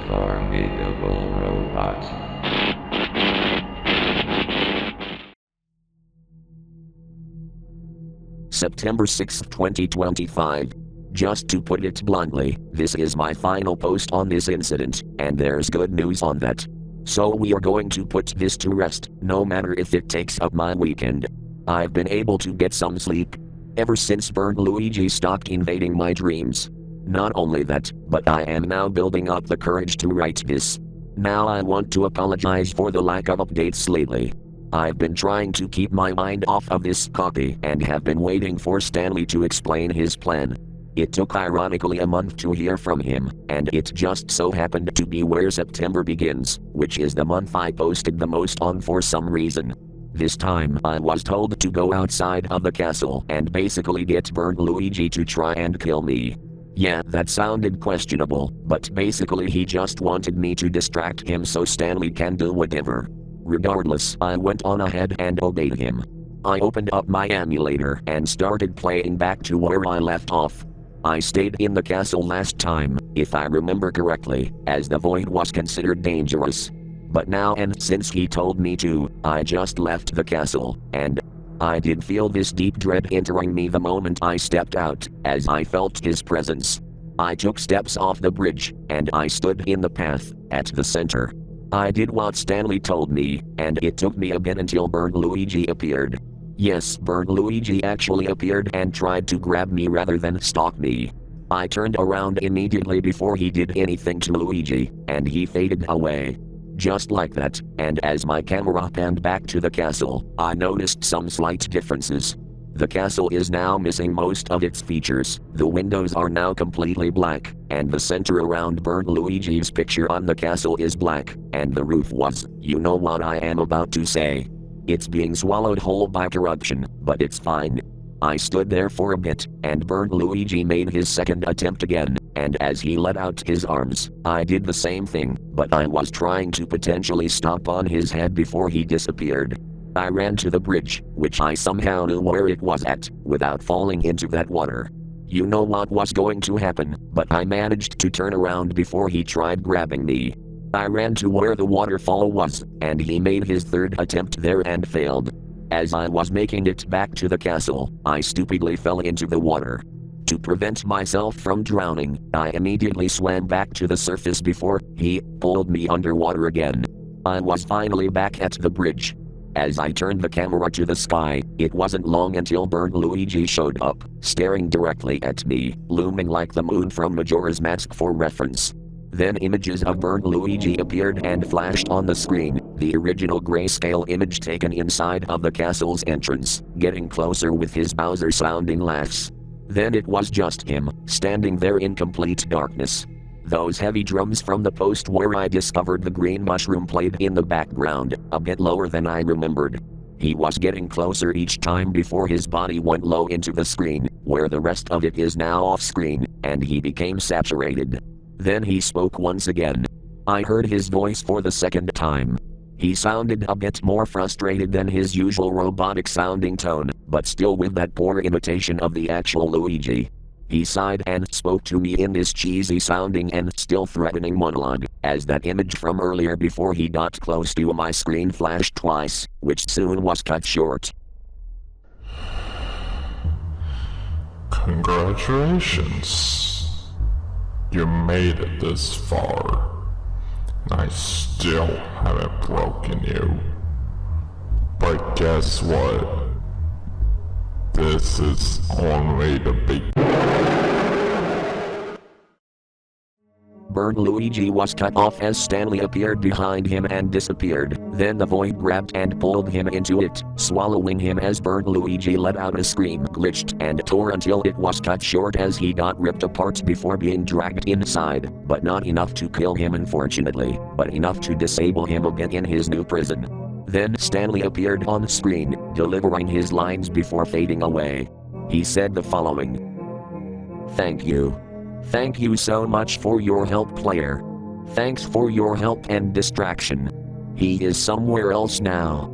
formidable robot. September 6, 2025. Just to put it bluntly, this is my final post on this incident, and there's good news on that. So we are going to put this to rest, no matter if it takes up my weekend. I've been able to get some sleep ever since Burnt Luigi stopped invading my dreams. Not only that, but I am now building up the courage to write this. Now I want to apologize for the lack of updates lately. I've been trying to keep my mind off of this copy and have been waiting for Stanley to explain his plan. It took ironically a month to hear from him, and it just so happened to be where September begins, which is the month I posted the most on for some reason. This time I was told to go outside of the castle and basically get Burnt Luigi to try and kill me. Yeah, that sounded questionable, but basically he just wanted me to distract him so Stanley can do whatever. Regardless, I went on ahead and obeyed him. I opened up my emulator and started playing back to where I left off. I stayed in the castle last time, if I remember correctly, as the void was considered dangerous. But now and since he told me to, I just left the castle, and I did feel this deep dread entering me the moment I stepped out, as I felt his presence. I took steps off the bridge, and I stood in the path, at the center. I did what Stanley told me, and it took me a bit until Burnt Luigi appeared. Yes, Burnt Luigi actually appeared and tried to grab me rather than stalk me. I turned around immediately before he did anything to Luigi, and he faded away. Just like that, and as my camera panned back to the castle, I noticed some slight differences. The castle is now missing most of its features, the windows are now completely black, and the center around Burnt Luigi's picture on the castle is black, and the roof was, you know what I am about to say. It's being swallowed whole by corruption, but it's fine. I stood there for a bit, and Burnt Luigi made his second attempt again, and as he let out his arms, I did the same thing, but I was trying to potentially stomp on his head before he disappeared. I ran to the bridge, which I somehow knew where it was at, without falling into that water. You know what was going to happen, but I managed to turn around before he tried grabbing me. I ran to where the waterfall was, and he made his third attempt there and failed. As I was making it back to the castle, I stupidly fell into the water. To prevent myself from drowning, I immediately swam back to the surface before he pulled me underwater again. I was finally back at the bridge. As I turned the camera to the sky, it wasn't long until Burnt Luigi showed up, staring directly at me, looming like the moon from Majora's Mask for reference. Then images of Burnt Luigi appeared and flashed on the screen, the original grayscale image taken inside of the castle's entrance, getting closer with his Bowser-sounding laughs. Then it was just him, standing there in complete darkness. Those heavy drums from the post where I discovered the green mushroom played in the background, a bit lower than I remembered. He was getting closer each time before his body went low into the screen, where the rest of it is now off screen, and he became saturated. Then he spoke once again. I heard his voice for the second time. He sounded a bit more frustrated than his usual robotic sounding tone, but still with that poor imitation of the actual Luigi. He sighed and spoke to me in this cheesy sounding and still threatening monologue, as that image from earlier before he got close to my screen flashed twice, which soon was cut short. Congratulations. You made it this far. I still haven't broken you. But guess what? This is only the beginning. Burnt Luigi was cut off as Stanley appeared behind him and disappeared. Then the void grabbed and pulled him into it, swallowing him as Burnt Luigi let out a scream, glitched and tore until it was cut short as he got ripped apart before being dragged inside, but not enough to kill him unfortunately, but enough to disable him a bit in his new prison. Then Stanley appeared on screen, delivering his lines before fading away. He said the following. Thank you. Thank you so much for your help, player. Thanks for your help and distraction. He is somewhere else now.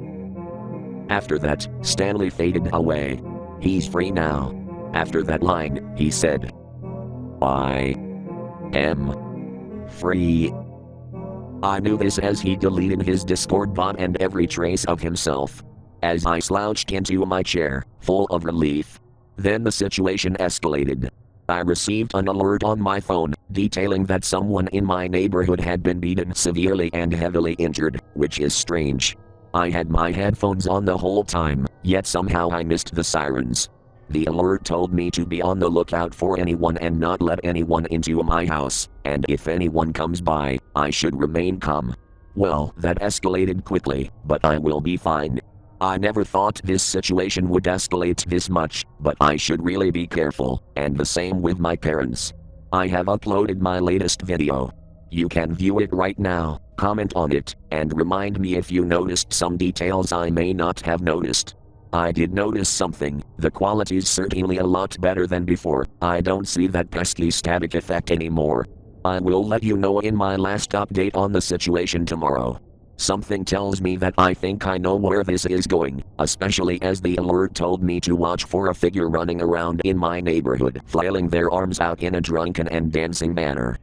After that, Stanley faded away. He's free now. After that line, he said, I am free. I knew this as he deleted his Discord bot and every trace of himself. As I slouched into my chair, full of relief. Then the situation escalated. I received an alert on my phone, detailing that someone in my neighborhood had been beaten severely and heavily injured, which is strange. I had my headphones on the whole time, yet somehow I missed the sirens. The alert told me to be on the lookout for anyone and not let anyone into my house, and if anyone comes by, I should remain calm. Well, that escalated quickly, but I will be fine. I never thought this situation would escalate this much, but I should really be careful, and the same with my parents. I have uploaded my latest video. You can view it right now, comment on it, and remind me if you noticed some details I may not have noticed. I did notice something, the quality's certainly a lot better than before. I don't see that pesky static effect anymore. I will let you know in my last update on the situation tomorrow. Something tells me that I think I know where this is going, especially as the alert told me to watch for a figure running around in my neighborhood, flailing their arms out in a drunken and dancing manner.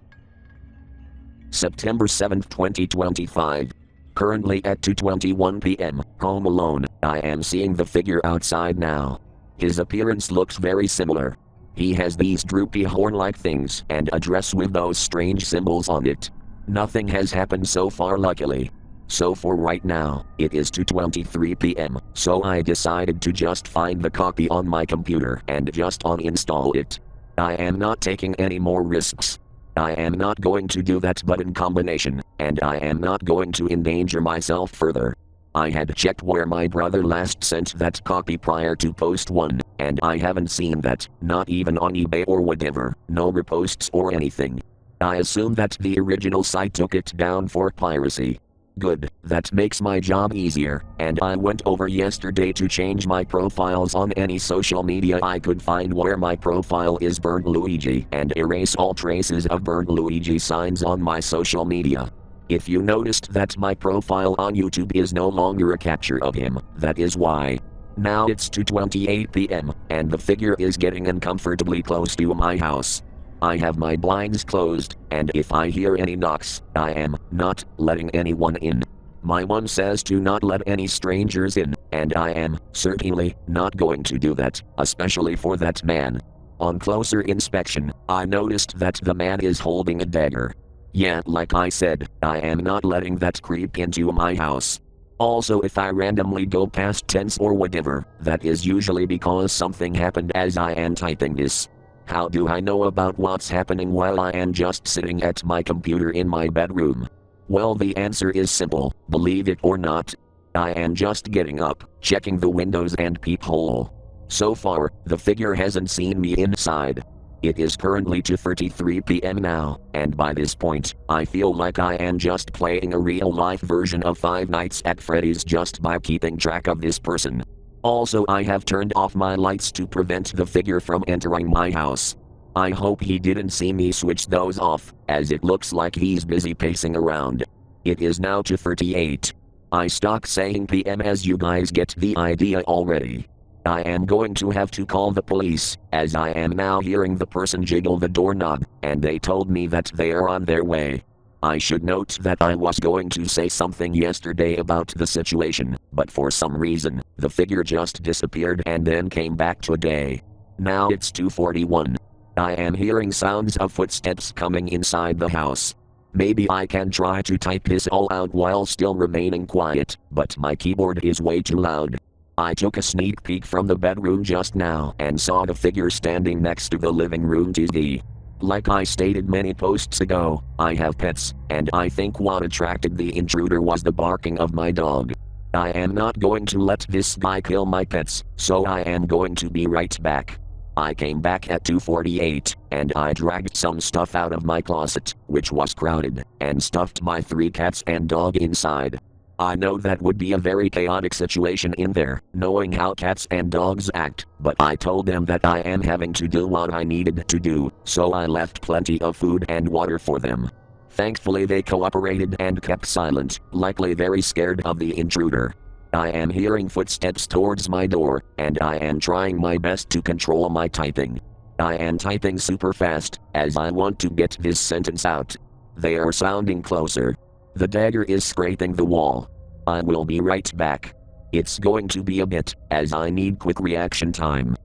September 7, 2025. Currently at 2:21 p.m., home alone, I am seeing the figure outside now. His appearance looks very similar. He has these droopy horn-like things and a dress with those strange symbols on it. Nothing has happened so far, luckily. So for right now, it is 2:23 p.m., so I decided to just find the copy on my computer and just uninstall it. I am not taking any more risks. I am not going to do that button combination, and I am not going to endanger myself further. I had checked where my brother last sent that copy prior to post 1, and I haven't seen that, not even on eBay or whatever, no reposts or anything. I assume that the original site took it down for piracy. Good, that makes my job easier, and I went over yesterday to change my profiles on any social media I could find where my profile is Burnt Luigi and erase all traces of Burnt Luigi signs on my social media. If you noticed that my profile on YouTube is no longer a capture of him, that is why. Now it's 2:28 p.m., and the figure is getting uncomfortably close to my house. I have my blinds closed, and if I hear any knocks, I am not letting anyone in. My one says to not let any strangers in, and I am certainly not going to do that, especially for that man. On closer inspection, I noticed that the man is holding a dagger. Yeah, like I said, I am not letting that creep into my house. Also, if I randomly go past tense or whatever, that is usually because something happened as I am typing this. How do I know about what's happening while I am just sitting at my computer in my bedroom? Well, the answer is simple, believe it or not. I am just getting up, checking the windows and peephole. So far, the figure hasn't seen me inside. It is currently 2:33 p.m. now, and by this point, I feel like I am just playing a real-life version of Five Nights at Freddy's just by keeping track of this person. Also, I have turned off my lights to prevent the figure from entering my house. I hope he didn't see me switch those off, as it looks like he's busy pacing around. It is now 2:38. I stopped saying PM as you guys get the idea already. I am going to have to call the police, as I am now hearing the person jiggle the doorknob, and they told me that they are on their way. I should note that I was going to say something yesterday about the situation, but for some reason, the figure just disappeared and then came back today. Now it's 2:41. I am hearing sounds of footsteps coming inside the house. Maybe I can try to type this all out while still remaining quiet, but my keyboard is way too loud. I took a sneak peek from the bedroom just now and saw the figure standing next to the living room TV. Like I stated many posts ago, I have pets, and I think what attracted the intruder was the barking of my dog. I am not going to let this guy kill my pets, so I am going to be right back. I came back at 2:48, and I dragged some stuff out of my closet, which was crowded, and stuffed my 3 cats and dog inside. I know that would be a very chaotic situation in there, knowing how cats and dogs act, but I told them that I am having to do what I needed to do, so I left plenty of food and water for them. Thankfully they cooperated and kept silent, likely very scared of the intruder. I am hearing footsteps towards my door, and I am trying my best to control my typing. I am typing super fast, as I want to get this sentence out. They are sounding closer. The dagger is scraping the wall. I will be right back. It's going to be a bit, as I need quick reaction time.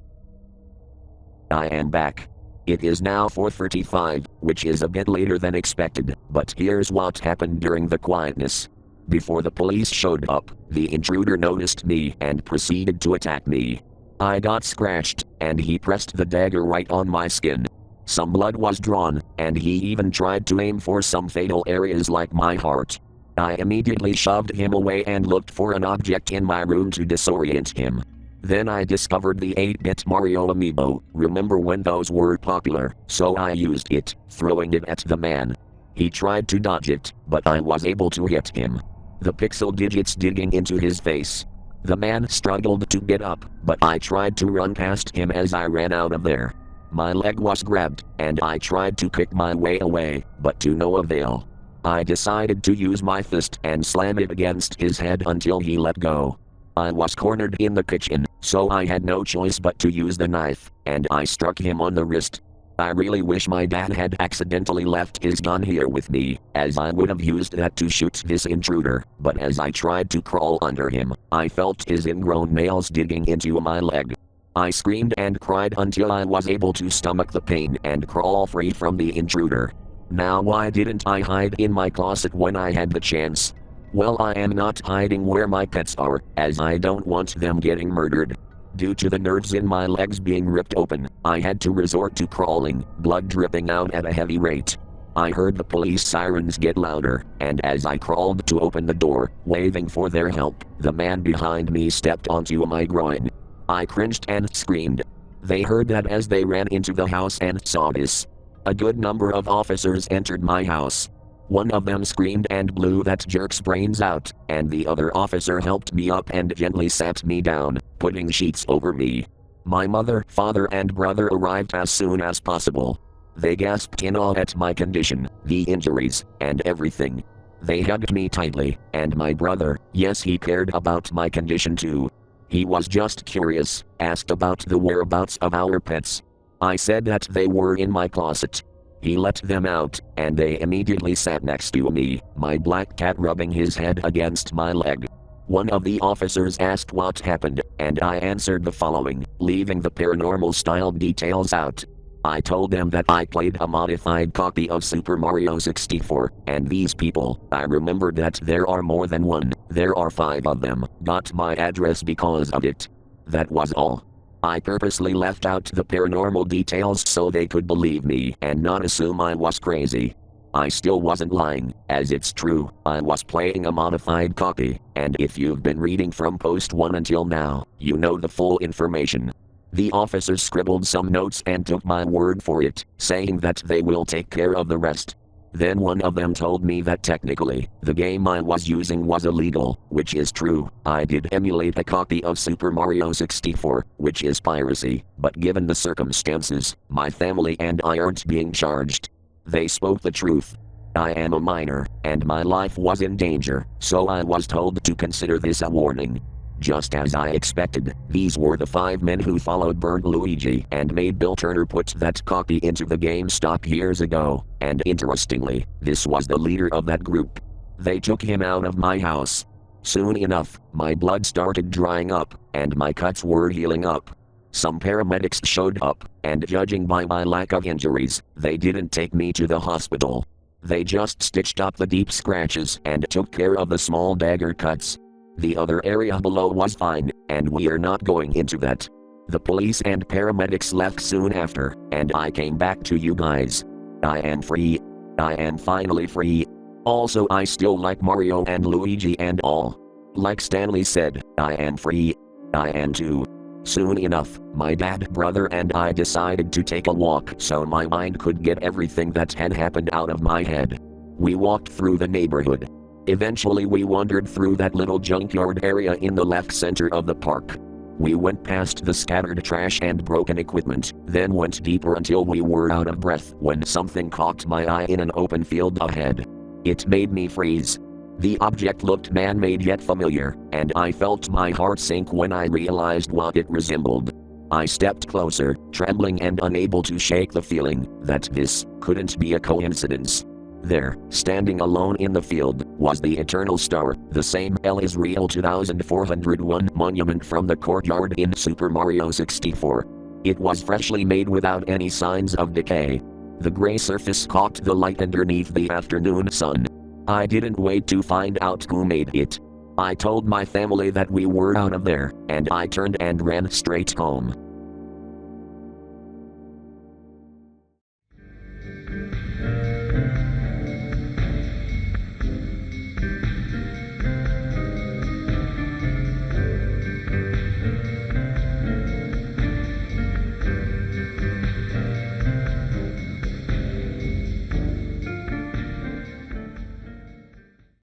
I am back. It is now 4:35, which is a bit later than expected, but here's what happened during the quietness. Before the police showed up, the intruder noticed me and proceeded to attack me. I got scratched, and he pressed the dagger right on my skin. Some blood was drawn, and he even tried to aim for some fatal areas like my heart. I immediately shoved him away and looked for an object in my room to disorient him. Then I discovered the 8-bit Mario amiibo, remember when those were popular, so I used it, throwing it at the man. He tried to dodge it, but I was able to hit him. The pixel digits digging into his face. The man struggled to get up, but I tried to run past him as I ran out of there. My leg was grabbed, and I tried to kick my way away, but to no avail. I decided to use my fist and slam it against his head until he let go. I was cornered in the kitchen, so I had no choice but to use the knife, and I struck him on the wrist. I really wish my dad had accidentally left his gun here with me, as I would have used that to shoot this intruder, but as I tried to crawl under him, I felt his ingrown nails digging into my leg. I screamed and cried until I was able to stomach the pain and crawl free from the intruder. Now why didn't I hide in my closet when I had the chance? Well, I am not hiding where my pets are, as I don't want them getting murdered. Due to the nerves in my legs being ripped open, I had to resort to crawling, blood dripping out at a heavy rate. I heard the police sirens get louder, and as I crawled to open the door, waving for their help, the man behind me stepped onto my groin. I cringed and screamed. They heard that as they ran into the house and saw this. A good number of officers entered my house. One of them screamed and blew that jerk's brains out, and the other officer helped me up and gently sat me down, putting sheets over me. My mother, father and brother arrived as soon as possible. They gasped in awe at my condition, the injuries, and everything. They hugged me tightly, and my brother, yes, he cared about my condition too. He was just curious, asked about the whereabouts of our pets. I said that they were in my closet. He let them out, and they immediately sat next to me, my black cat rubbing his head against my leg. One of the officers asked what happened, and I answered the following, leaving the paranormal-style details out. I told them that I played a modified copy of Super Mario 64, and these people, I remembered that there are more than one, there are 5 of them, got my address because of it. That was all. I purposely left out the paranormal details so they could believe me and not assume I was crazy. I still wasn't lying, as it's true, I was playing a modified copy, and if you've been reading from post 1 until now, you know the full information. The officers scribbled some notes and took my word for it, saying that they will take care of the rest. Then one of them told me that technically, the game I was using was illegal, which is true. I did emulate a copy of Super Mario 64, which is piracy, but given the circumstances, my family and I aren't being charged. They spoke the truth. I am a minor, and my life was in danger, so I was told to consider this a warning. Just as I expected, these were the 5 men who followed Burnt Luigi and made Bill Turner put that copy into the game stock years ago, and interestingly, this was the leader of that group. They took him out of my house. Soon enough, my blood started drying up, and my cuts were healing up. Some paramedics showed up, and judging by my lack of injuries, they didn't take me to the hospital. They just stitched up the deep scratches and took care of the small dagger cuts. The other area below was fine, and we're not going into that. The police and paramedics left soon after, and I came back to you guys. I am free. I am finally free. Also, I still like Mario and Luigi and all. Like Stanley said, I am free. I am too. Soon enough, my dad, brother and I decided to take a walk so my mind could get everything that had happened out of my head. We walked through the neighborhood. Eventually we wandered through that little junkyard area in the left center of the park. We went past the scattered trash and broken equipment, then went deeper until we were out of breath when something caught my eye in an open field ahead. It made me freeze. The object looked man-made yet familiar, and I felt my heart sink when I realized what it resembled. I stepped closer, trembling and unable to shake the feeling that this couldn't be a coincidence. There, standing alone in the field, was the eternal star, the same El Israel 2401 monument from the courtyard in Super Mario 64. It was freshly made without any signs of decay. The gray surface caught the light underneath the afternoon sun. I didn't wait to find out who made it. I told my family that we were out of there, and I turned and ran straight home.